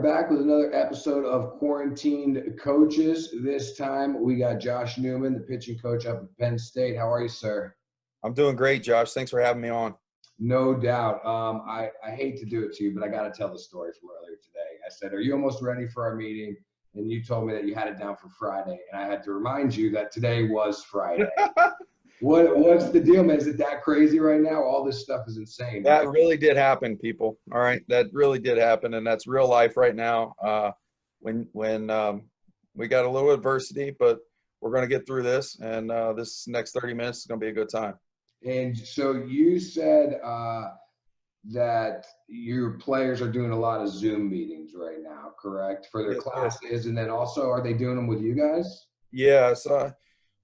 are back with another episode of Quarantined Coaches. This time we got Josh Newman, the pitching coach up at Penn State. How are you, sir? I'm doing great, Josh. Thanks for having me on. No doubt. I hate to do it to you, but I got to tell the story from earlier today. I said, are you almost ready for our meeting? And you told me that you had it down for Friday. And I had to remind you that today was Friday. What's the deal, man? Is it that crazy right now? All this stuff is insane. That really did happen, people. All right, that really did happen, and that's real life right now. When we got a little adversity, but we're going to get through this, and this next 30 minutes is going to be a good time. And so you said that your players are doing a lot of Zoom meetings right now, correct? For their classes, and then also are they doing them with you guys? Yes.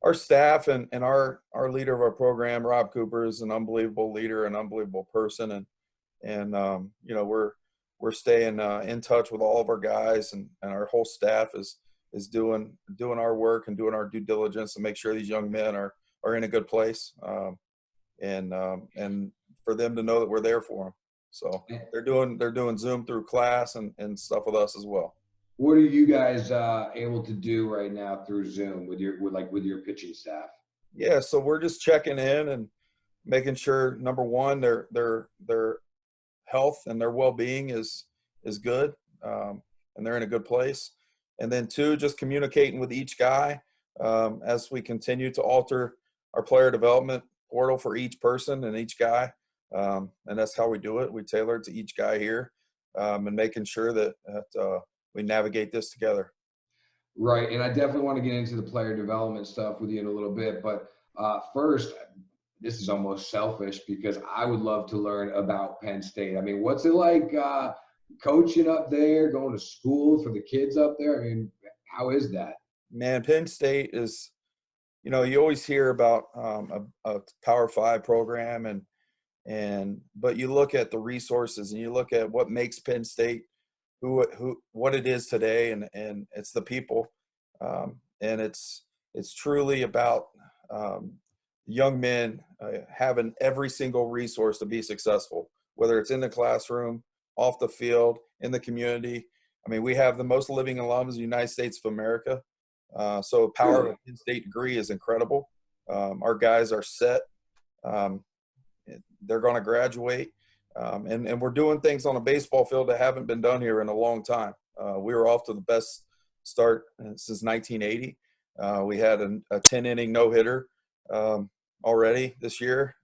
Our staff and our leader of our program, Rob Cooper, is an unbelievable leader, an unbelievable person, and you know, we're staying in touch with all of our guys, and our whole staff is doing our work and doing our due diligence to make sure these young men are in a good place, and for them to know that we're there for them. So they're doing Zoom through class and stuff with us as well. What are you guys able to do right now through Zoom with your pitching staff? Yeah, so we're just checking in and making sure, number one, their health and their well-being is good, and they're in a good place. And then two, just communicating with each guy as we continue to alter our player development portal for each person and each guy. And that's how we do it. We tailor it to each guy here, and making sure that we navigate this together. Right, and I definitely want to get into the player development stuff with you in a little bit, but first, this is almost selfish because I would love to learn about Penn State. I mean, what's it like coaching up there, going to school for the kids up there? I mean, how is that? Man, Penn State is, you know, you always hear about a Power 5 program, but you look at the resources and you look at what makes Penn State what it is today, and it's the people, and it's truly about young men having every single resource to be successful, whether it's in the classroom, off the field, in the community. I mean, we have the most living alums in the United States of America, so the power of a Penn State degree is incredible. Our guys are set. They're going to graduate. And we're doing things on a baseball field that haven't been done here in a long time. We were off to the best start since 1980. We had a 10-inning no-hitter already this year,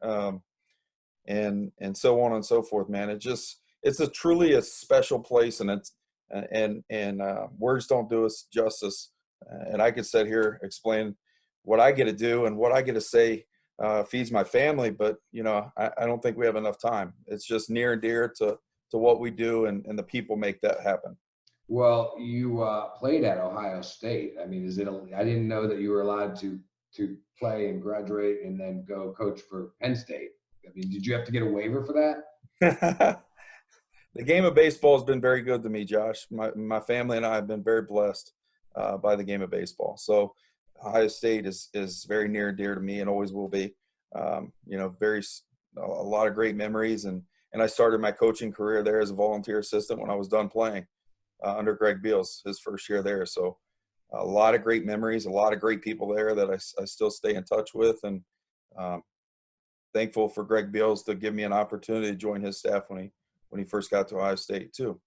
and so on and so forth. Man, it's truly a special place, and words don't do us justice. And I could sit here explain what I get to do and what I get to say. Feeds my family, but you know, I don't think we have enough time. It's just near and dear to what we do, and the people make that happen. Well, you played at Ohio State. I mean, I didn't know that you were allowed to play and graduate and then go coach for Penn State. I mean, did you have to get a waiver for that? The game of baseball has been very good to me, Josh. My family and I have been very blessed by the game of baseball. So Ohio State is very near and dear to me and always will be. You know, a lot of great memories, and I started my coaching career there as a volunteer assistant when I was done playing under Greg Beals, his first year there. So a lot of great memories, a lot of great people there that I still stay in touch with, and thankful for Greg Beals to give me an opportunity to join his staff when he first got to Ohio State too.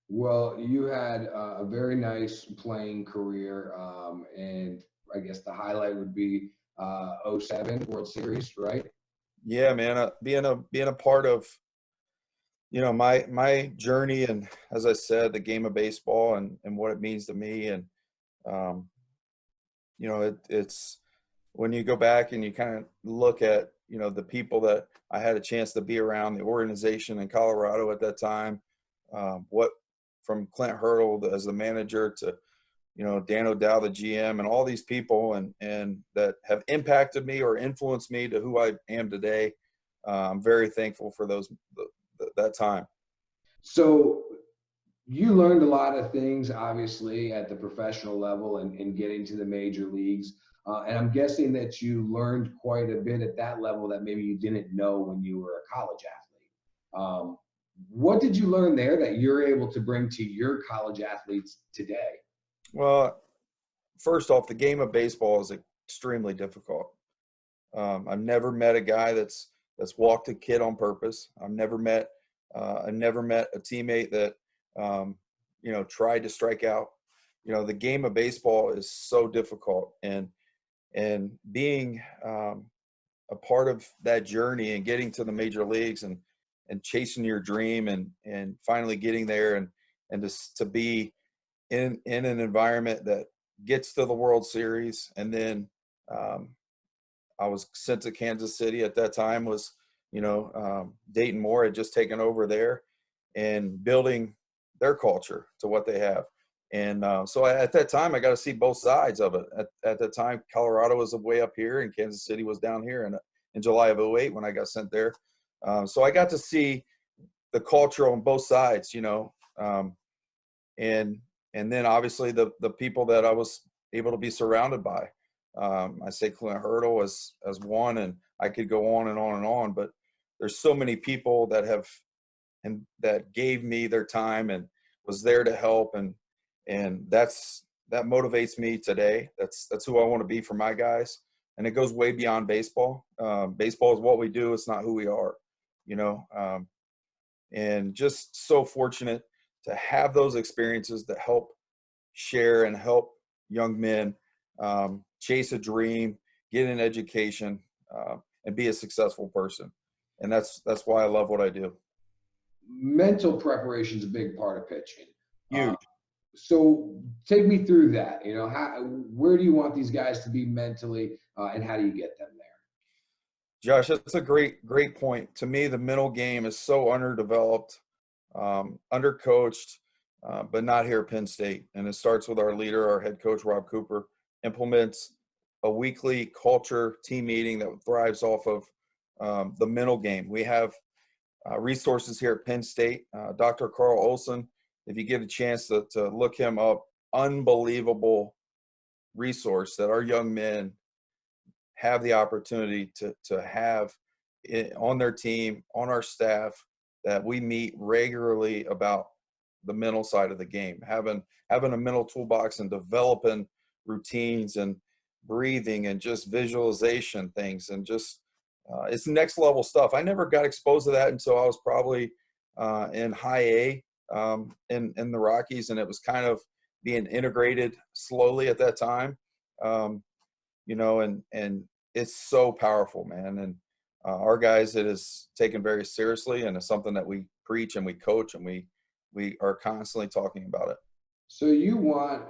Well, you had a very nice playing career, and I guess the highlight would be 07 World Series, right? Yeah, man, being a part of, you know, my journey, and as I said, the game of baseball and what it means to me, and you know, it's when you go back and you kind of look at, you know, the people that I had a chance to be around, the organization in Colorado at that time, from Clint Hurdle as the manager to, you know, Dan O'Dow, the GM, and all these people and that have impacted me or influenced me to who I am today. I'm very thankful for that time. So you learned a lot of things, obviously, at the professional level and getting to the major leagues. And I'm guessing that you learned quite a bit at that level that maybe you didn't know when you were a college athlete. What did you learn there that you're able to bring to your college athletes today? Well, first off, the game of baseball is extremely difficult. I've never met a guy that's walked a kid on purpose. I never met a teammate that tried to strike out. The game of baseball is so difficult, and being a part of that journey and getting to the major leagues and chasing your dream and finally getting there and to be in an environment that gets to the World Series. And then I was sent to Kansas City at that time. Was Dayton Moore had just taken over there and building their culture to what they have. And so at that time, I got to see both sides of it. At that time, Colorado was way up here and Kansas City was down here in July of '08 when I got sent there. So I got to see the culture on both sides, and then obviously the people that I was able to be surrounded by. I say Clint Hurdle as one, and I could go on and on and on, but there's so many people that gave me their time and was there to help, and that motivates me today. That's who I want to be for my guys, and it goes way beyond baseball. Baseball is what we do; it's not who we are, and just so fortunate to have those experiences that help share and help young men chase a dream, get an education, and be a successful person. And that's why I love what I do. Mental preparation is a big part of pitching. Huge. So take me through that. Where do you want these guys to be mentally, and how do you get them there? Josh, that's a great point. To me, the mental game is so underdeveloped, undercoached, but not here at Penn State. And it starts with our leader, our head coach, Rob Cooper, implements a weekly culture team meeting that thrives off of the mental game. We have resources here at Penn State. Dr. Carl Olson, if you get a chance to look him up, unbelievable resource that our young men have the opportunity to have on their team, on our staff, that we meet regularly about the mental side of the game, having a mental toolbox and developing routines and breathing and just visualization things, and just it's next level stuff. I never got exposed to that until I was probably in high A in the Rockies, and it was kind of being integrated slowly at that time. And it's so powerful, man. And our guys, it is taken very seriously, and it's something that we preach and we coach, and we are constantly talking about it. So you want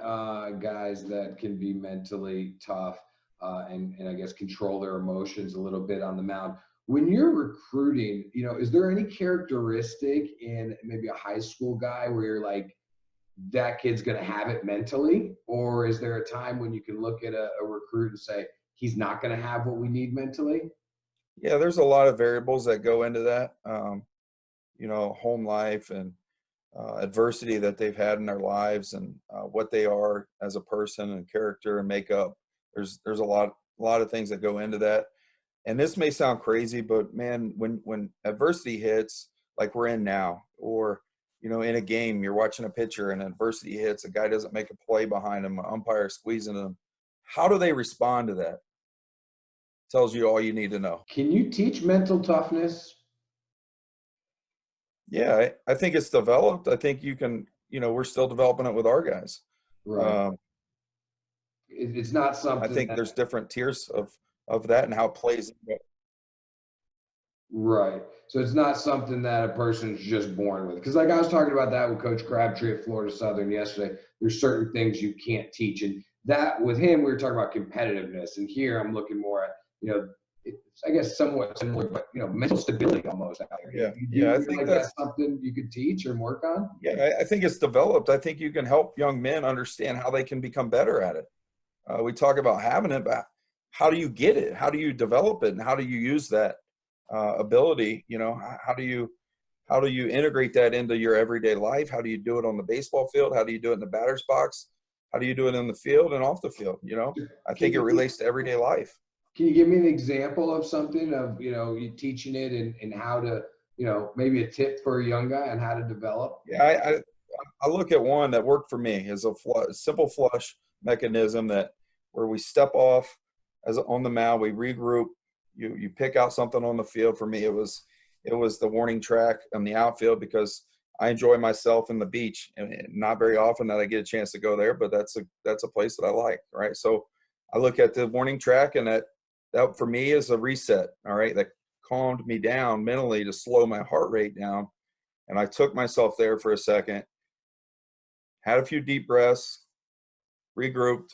guys that can be mentally tough and I guess control their emotions a little bit on the mound. When you're recruiting, is there any characteristic in maybe a high school guy where you're like, that kid's going to have it mentally? Or is there a time when you can look at a recruit and say, he's not going to have what we need mentally? Yeah, there's a lot of variables that go into that. Home life and adversity that they've had in their lives, and what they are as a person and character and makeup. There's a lot of things that go into that. And this may sound crazy, but man, when adversity hits, like we're in now, or in a game, you're watching a pitcher and adversity hits, a guy doesn't make a play behind him, an umpire squeezing him. How do they respond to that? Tells you all you need to know. Can you teach mental toughness? Yeah, I think it's developed. I think you can, we're still developing it with our guys. Right. It's not something. I think there's different tiers of that and how it plays. Right. So it's not something that a person's just born with. Because like I was talking about that with Coach Crabtree at Florida Southern yesterday, there's certain things you can't teach. And that with him, we were talking about competitiveness. And here I'm looking more at, it's, I guess, somewhat similar, but, mental stability almost out here. Yeah. I think that's something you could teach and work on. Yeah, I think it's developed. I think you can help young men understand how they can become better at it. We talk about having it, but how do you get it? How do you develop it? And how do you use that ability? How do you integrate that into your everyday life? How do you do it on the baseball field? How do you do it in the batter's box? How do you do it in the field and off the field? I think it relates to everyday life. Can you give me an example of something of, you teaching it and how to maybe a tip for a young guy on how to develop? Yeah, I look at one that worked for me as a simple flush mechanism that where we step off as on the mound, we regroup. You pick out something on the field. For me, it was the warning track on the outfield because I enjoy myself in the beach, and not very often that I get a chance to go there, but that's a place that I like, right? So I look at the warning track, and that for me is a reset, all right, that calmed me down mentally to slow my heart rate down. And I took myself there for a second, had a few deep breaths, regrouped,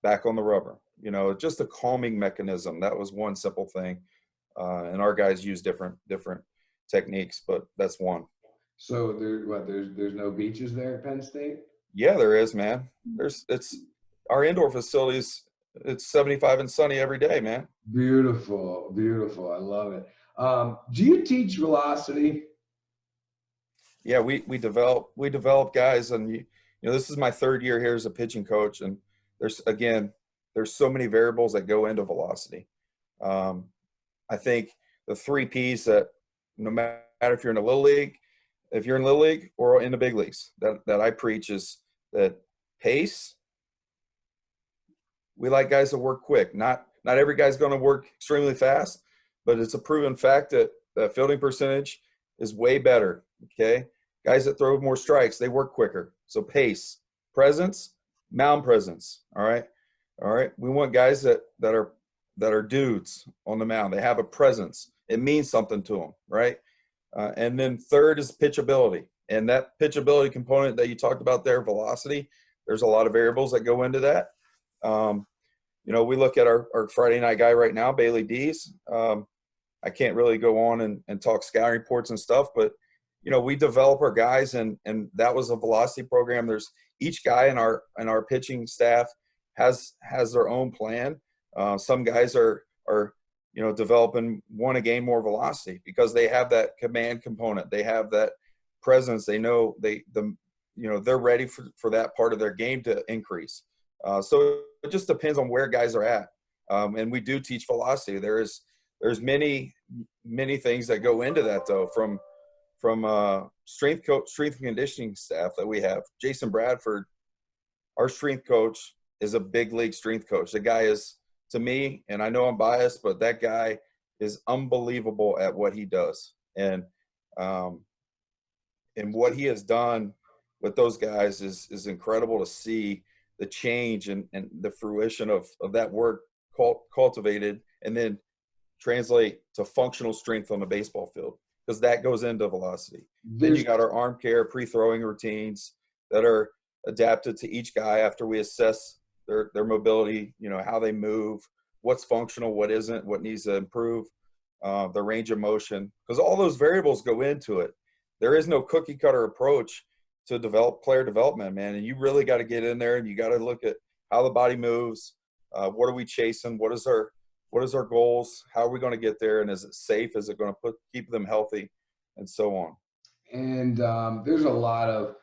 back on the rubber. Just a calming mechanism. That was one simple thing. And our guys use different techniques, but that's one. So there's no beaches there at Penn State? Yeah, there is, man. It's our indoor facilities. It's 75 and sunny every day, man. Beautiful, beautiful. I love it. Do you teach velocity? Yeah, we develop guys, and this is my third year here as a pitching coach, and there's so many variables that go into velocity. I think the 3 P's that no matter if you're in a little league, if you're in little league or in the big leagues, that I preach is that pace. We like guys that work quick. Not every guy's going to work extremely fast, but it's a proven fact that the fielding percentage is way better. Okay, guys that throw more strikes, they work quicker. So pace, presence, mound presence. All right. We want guys that are dudes on the mound. They have a presence. It means something to them, right? And then third is pitchability. And that pitchability component that you talked about there, velocity, there's a lot of variables that go into that. We look at our Friday night guy right now, Bailey Dees. I can't really go on and talk scouting reports and stuff, but, we develop our guys, and that was a velocity program. There's each guy in our pitching staff has their own plan. Some guys are developing, want to gain more velocity because they have that command component. They have that presence. They know they're ready for that part of their game to increase. So it just depends on where guys are at. And we do teach velocity. There's many things that go into that, though, from strength and conditioning staff that we have. Jason Bradford, our strength coach, is a big league strength coach. The guy is, to me, and I know I'm biased, but that guy is unbelievable at what he does. And what he has done with those guys is incredible to see the change and the fruition of that work cultivated and then translate to functional strength on the baseball field, because that goes into velocity. Then you got our arm care pre-throwing routines that are adapted to each guy after we assess their mobility, how they move, what's functional, what isn't, what needs to improve, the range of motion, because all those variables go into it. There is no cookie cutter approach to develop player development, man. And you really got to get in there and you got to look at how the body moves. What are we chasing? What is our goals? How are we going to get there? And is it safe? Is it going to keep them healthy, and so on? And there's a lot of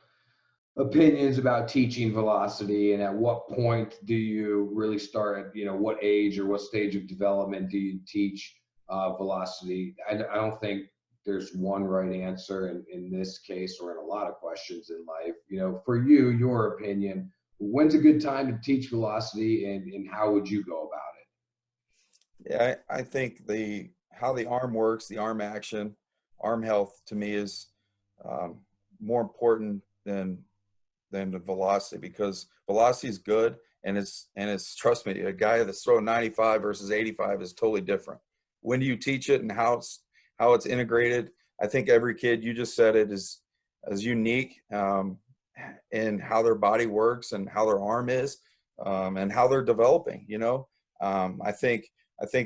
opinions about teaching velocity, and at what point do you really start at, what age or what stage of development do you teach velocity? I don't think there's one right answer in this case or in a lot of questions in life. For you, your opinion, when's a good time to teach velocity, and how would you go about it? Yeah, I think how the arm works, the arm action, arm health, to me is more important than the velocity, because velocity is good, and it's trust me, a guy that's throwing 95 versus 85 is totally different. When do you teach it and how it's integrated? I think every kid, you just said it, is unique in how their body works and how their arm is, and how they're developing. I think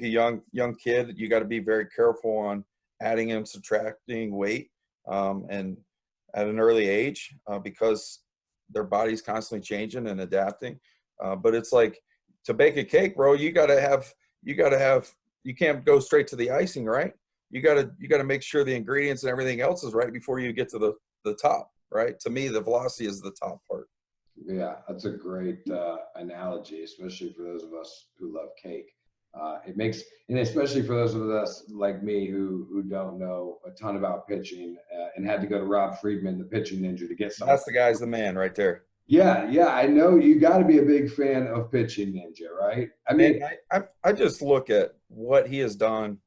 a young kid, you got to be very careful on adding and subtracting weight and at an early age, because their body's constantly changing and adapting. But it's like, to bake a cake, bro, you can't go straight to the icing, right? You gotta make sure the ingredients and everything else is right before you get to the top, right? To me, the velocity is the top part. Yeah, that's a great analogy, especially for those of us who love cake. It makes, and especially for those of us like me who don't know a ton about pitching and had to go to Rob Friedman, the pitching ninja, to get some. That's the guy's the man right there. Yeah, yeah, I know you got to be a big fan of pitching ninja, right? I And mean, I just look at what he has done.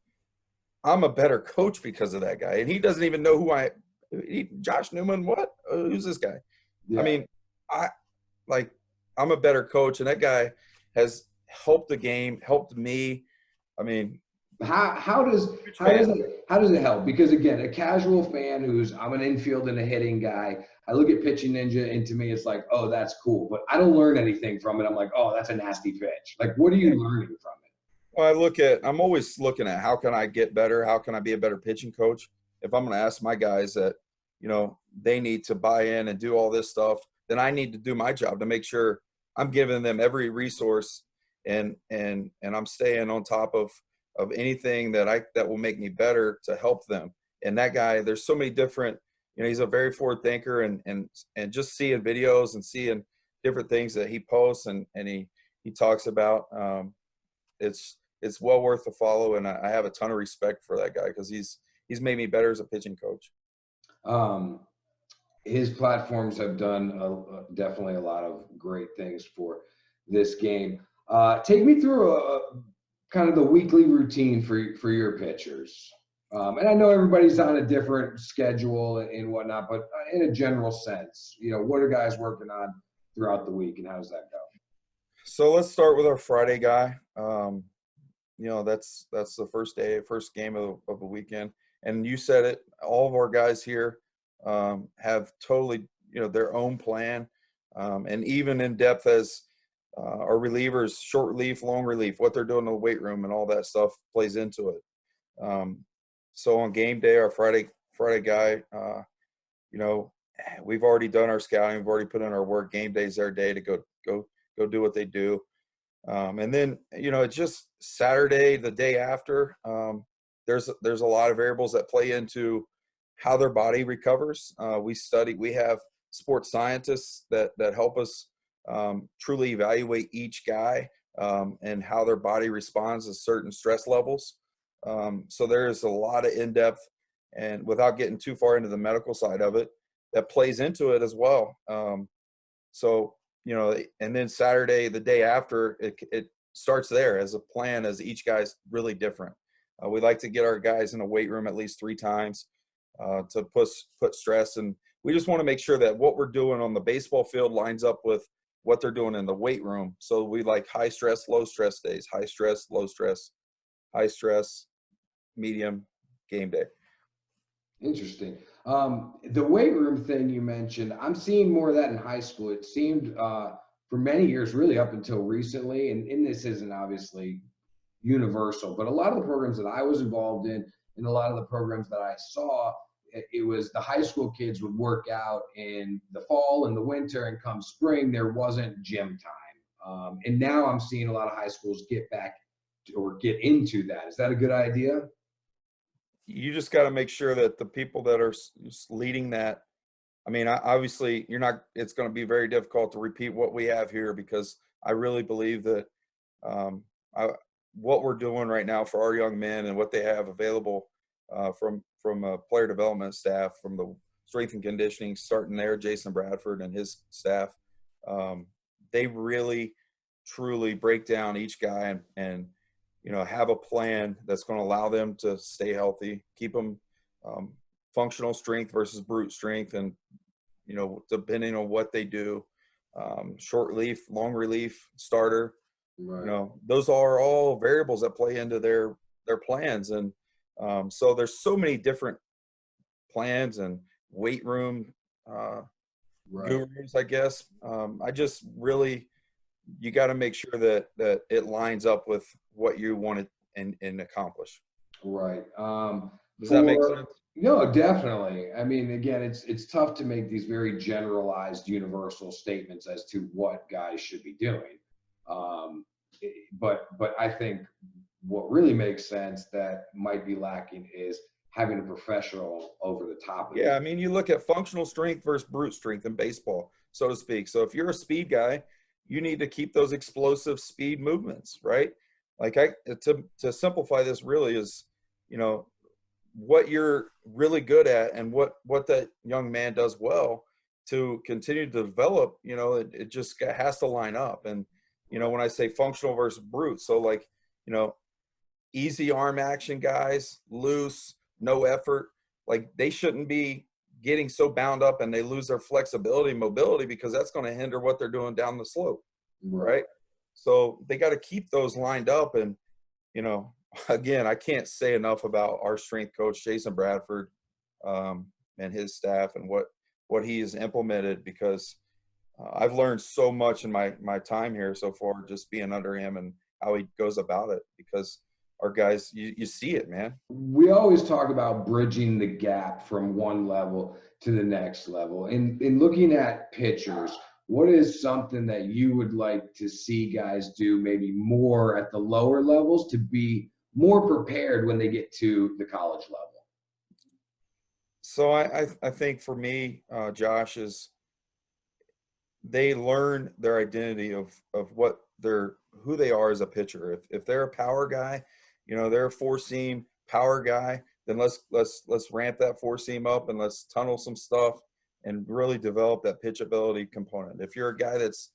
I'm a better coach because of that guy, and he doesn't even know Josh Newman. What? Who's this guy? I yeah. mean, I like I'm a better coach, and that guy has helped the game, helped me. I mean, How does huge how does fan. it help? Because again, a casual fan who's I'm an infield and a hitting guy, I look at pitching ninja and to me it's like, oh, that's cool, but I don't learn anything from it. I'm like, oh, that's a nasty pitch. Like, what are you learning from it? Well, I'm always looking at how can I get better? How can I be a better pitching coach? If I'm going to ask my guys that, they need to buy in and do all this stuff, then I need to do my job to make sure I'm giving them every resource and I'm staying on top of anything that will make me better to help them. And that guy, there's so many different, he's a very forward thinker and just seeing videos and seeing different things that he posts and he talks about, it's well worth the follow, and I have a ton of respect for that guy because he's made me better as a pitching coach. Um, his platforms have done definitely a lot of great things for this game. Take me through kind of the weekly routine for your pitchers. And I know everybody's on a different schedule and whatnot, but in a general sense, what are guys working on throughout the week, and how does that go? So let's start with our Friday guy. That's the first game of the weekend. And you said it, all of our guys here have totally, their own plan. And even in depth as our relievers, short relief, long relief, what they're doing in the weight room and all that stuff plays into it. So on game day, our Friday guy, we've already done our scouting. We've already put in our work. Game day's their day to go do what they do. And then, it's just Saturday, the day after, there's a lot of variables that play into how their body recovers. We have sports scientists that help us truly evaluate each guy and how their body responds to certain stress levels. So there's a lot of in-depth, and without getting too far into the medical side of it, that plays into it as well. And then Saturday, the day after, it starts there as a plan, as each guy's really different. We like to get our guys in a weight room at least 3 times to put stress. And we just want to make sure that what we're doing on the baseball field lines up with what they're doing in the weight room. So we like high stress, low stress days, high stress, low stress, high stress, medium, game day. Interesting. The weight room thing you mentioned, I'm seeing more of that in high school. It seemed for many years, really up until recently, and this isn't obviously universal, but a lot of the programs that I was involved in and a lot of the programs that I saw, it was the high school kids would work out in the fall and the winter, and come spring, there wasn't gym time. And now I'm seeing a lot of high schools get back or get into that. Is that a good idea? You just got to make sure that the people that are leading that, I mean, obviously it's going to be very difficult to repeat what we have here, because I really believe that what we're doing right now for our young men and what they have available from a player development staff, from the strength and conditioning, starting there, Jason Bradford and his staff, they really truly break down each guy and have a plan that's going to allow them to stay healthy, keep them functional strength versus brute strength, and depending on what they do, short relief, long relief, starter. Right. Those are all variables that play into their plans. And so there's so many different plans and weight room Right. gurus, I guess. I just really, you got to make sure that it lines up with what you want to and accomplish. Right. Does that make sense? No, definitely. I mean, again, it's tough to make these very generalized, universal statements as to what guys should be doing. But I think what really makes sense that might be lacking is having a professional over the top of it. Yeah, I mean, you look at functional strength versus brute strength in baseball, so to speak. So if you're a speed guy, you need to keep those explosive speed movements, right? Like to simplify this really is, you know, what you're really good at and what that young man does well to continue to develop, you know, it just has to line up. And, you know, when I say functional versus brute, so like, you know, easy arm action guys, loose, no effort, like they shouldn't be getting so bound up and they lose their flexibility and mobility, because that's going to hinder what they're doing down the slope. Right. So they got to keep those lined up. And, you know, again, I can't say enough about our strength coach, Jason Bradford, and his staff and what he has implemented, because I've learned so much in my time here so far, just being under him and how he goes about it, because our guys, you see it, man. We always talk about bridging the gap from one level to the next level. In looking at pitchers, what is something that you would like to see guys do maybe more at the lower levels to be more prepared when they get to the college level? So I think for me, Josh, is they learn their identity of what who they are as a pitcher. If they're a power guy, you know, they're a four seam power guy, then let's ramp that four seam up and let's tunnel some stuff and really develop that pitchability component. If you're a guy that's,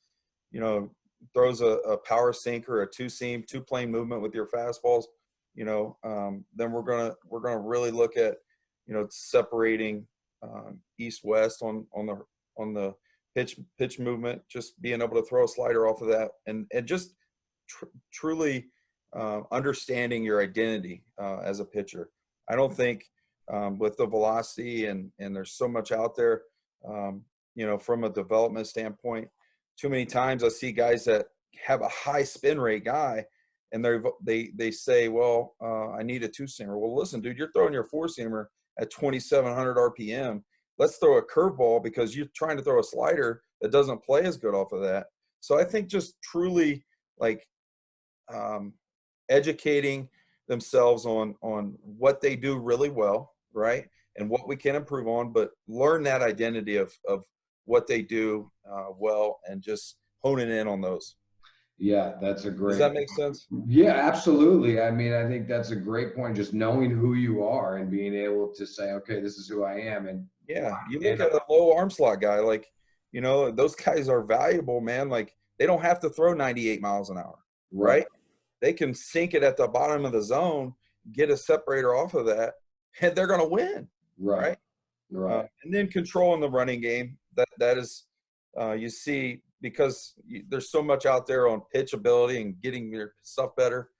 you know, throws a power sinker, a two seam, two plane movement with your fastballs, you know, then we're gonna really look at, you know, separating east west on the pitch movement, just being able to throw a slider off of that, and just truly understanding your identity as a pitcher. I don't think with the velocity and there's so much out there, you know, from a development standpoint, too many times I see guys that have a high spin rate guy, and they say, well, I need a two seamer. Well, listen, dude, you're throwing your four seamer at 2,700 RPM. Let's throw a curveball because you're trying to throw a slider that doesn't play as good off of that. So I think just truly like educating themselves on what they do really well, right, and what we can improve on, but learn that identity of what they do well and just honing in on those. Yeah, that's a great. Does that make sense? Yeah, absolutely. I mean, I think that's a great point. Just knowing who you are and being able to say, okay, this is who I am. And yeah, you look at a low arm slot guy, like, you know, those guys are valuable, man. Like they don't have to throw 98 miles an hour, right? They can sink it at the bottom of the zone, get a separator off of that, and they're going to win, right? And then controlling the running game. That is, you see, because there's so much out there on pitchability and getting your stuff better.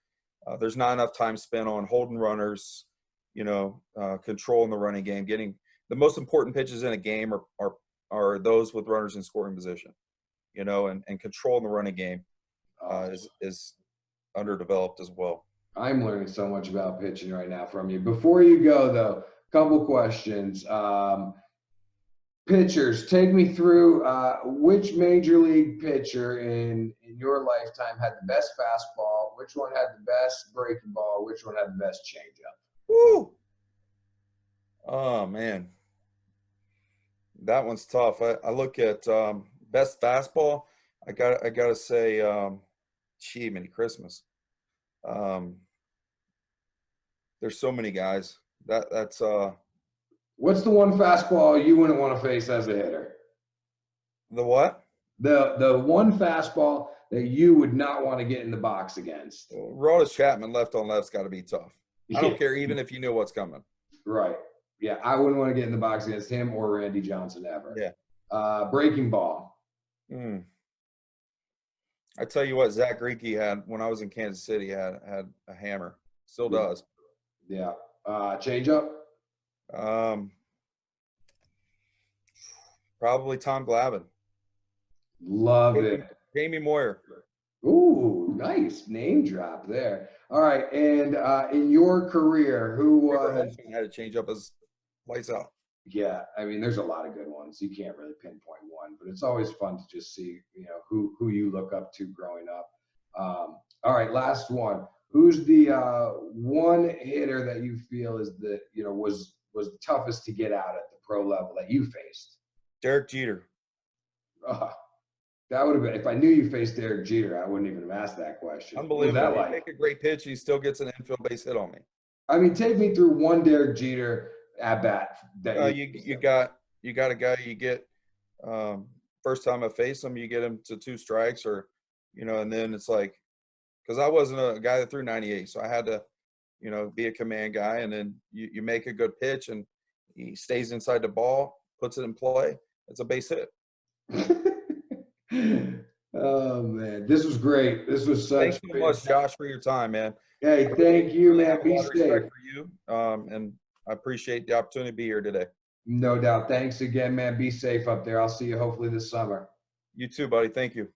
There's not enough time spent on holding runners, you know, controlling the running game. Getting the most important pitches in a game are those with runners in scoring position, you know, and controlling the running game is underdeveloped as well. I'm learning so much about pitching right now from you. Before you go, though, couple questions. Pitchers, take me through which major league pitcher in your lifetime had the best fastball, which one had the best breaking ball, which one had the best changeup? Woo! Oh, man. That one's tough. I look at best fastball. I gotta say, gee, Merry Christmas. There's so many guys. That's What's the one fastball you wouldn't want to face as a hitter? The what? The one fastball that you would not want to get in the box against. Rodas Chapman left on left's got to be tough. I don't care even if you know what's coming. Right. Yeah, I wouldn't want to get in the box against him or Randy Johnson ever. Yeah. Breaking ball. I tell you what, Zach Greinke had when I was in Kansas City had a hammer. Still does. Yeah. Changeup. Probably Tom Glavine. Love it. Jamie Moyer. Ooh, nice name drop there. All right, and in your career, who was had to change up his lights out? Yeah, I mean, there's a lot of good ones. You can't really pinpoint one, but it's always fun to just see, you know, who you look up to growing up. All right, last one. Who's the one hitter that you feel is the, you know, was the toughest to get out at the pro level that you faced? Derek Jeter. That would have been, if I knew you faced Derek Jeter, I wouldn't even have asked that question. What was Unbelievable. that You like? make a great pitch, he still gets an infield base hit on me. I mean, take me through one Derek Jeter at bat that You got a guy you get first time I face him, you get him to 2 strikes, or and then it's like, because I wasn't a guy that threw 98, so I had to be a command guy, and then you make a good pitch and he stays inside the ball, puts it in play. It's a base hit. Oh man, this was great. This was such Thanks so great. much, Josh, for your time, man. Hey, thank you, Really man. have a Be lot of safe. respect for you, and I appreciate the opportunity to be here today. No doubt. Thanks again, man. Be safe up there. I'll see you hopefully this summer. You too, buddy. Thank you.